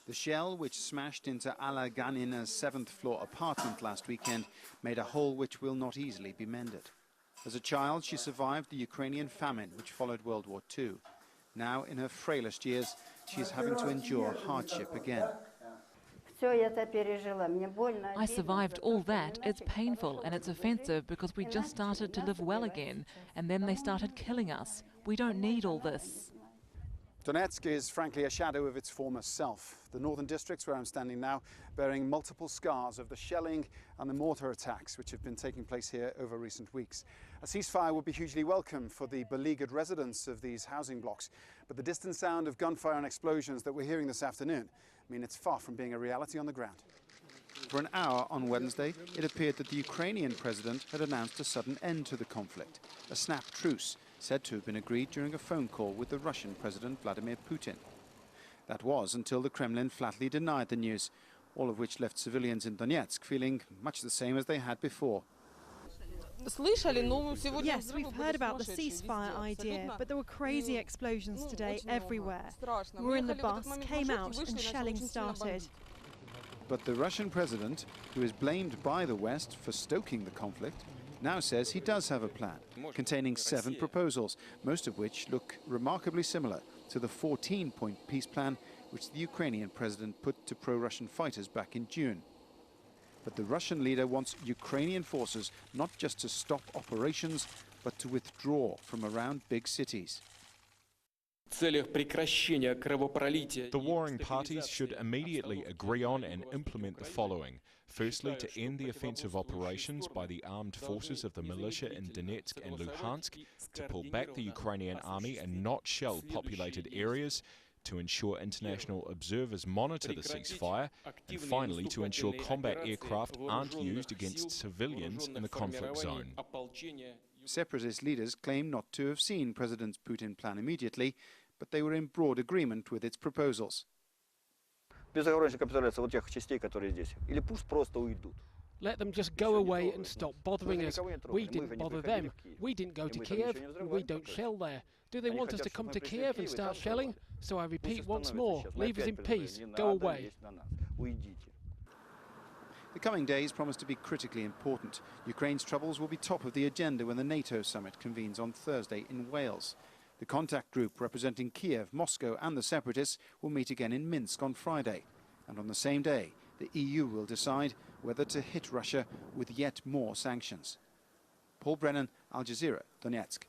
The shell, which smashed into Ala Ganina's 7th-floor apartment last weekend, made a hole which will not easily be mended. As a child, she survived the Ukrainian famine, which followed World War II. Now, in her frailest years, she is having to endure hardship again. I survived all that. It's painful and it's offensive because we just started to live well again, and then they started killing us. We don't need all this. Donetsk is frankly a shadow of its former self. The northern districts where I'm standing now bearing multiple scars of the shelling and the mortar attacks which have been taking place here over recent weeks. A ceasefire would be hugely welcome for the beleaguered residents of these housing blocks, but the distant sound of gunfire and explosions that we're hearing this afternoon mean it's far from being a reality on the ground. For an hour on Wednesday, it appeared that the Ukrainian president had announced a sudden end to the conflict, a snap truce, said to have been agreed during a phone call with the Russian President Vladimir Putin. That was until the Kremlin flatly denied the news, all of which left civilians in Donetsk feeling much the same as they had before. Yes, we've heard about the ceasefire idea, but there were crazy explosions today everywhere. We were in the bus, came out, and shelling started. But the Russian president, who is blamed by the West for stoking the conflict, now says he does have a plan, containing 7 proposals, most of which look remarkably similar to the 14-point peace plan which the Ukrainian president put to pro-Russian fighters back in June. But the Russian leader wants Ukrainian forces not just to stop operations, but to withdraw from around big cities. The warring parties should immediately agree on and implement the following. Firstly, to end the offensive operations by the armed forces of the militia in Donetsk and Luhansk, to pull back the Ukrainian army and not shell populated areas, to ensure international observers monitor the ceasefire, and finally to ensure combat aircraft aren't used against civilians in the conflict zone. Separatist leaders claim not to have seen President Putin's plan immediately, but they were in broad agreement with its proposals. Let them just go away and stop bothering us. We didn't bother them. We didn't go to Kiev, and we don't shell there. Do they want us to come to Kiev and start shelling? So I repeat once more, leave us in peace, go away. The coming days promise to be critically important. Ukraine's troubles will be top of the agenda when the NATO summit convenes on Thursday in Wales. The contact group representing Kiev, Moscow and the separatists will meet again in Minsk on Friday. And on the same day, the EU will decide whether to hit Russia with yet more sanctions. Paul Brennan, Al Jazeera, Donetsk.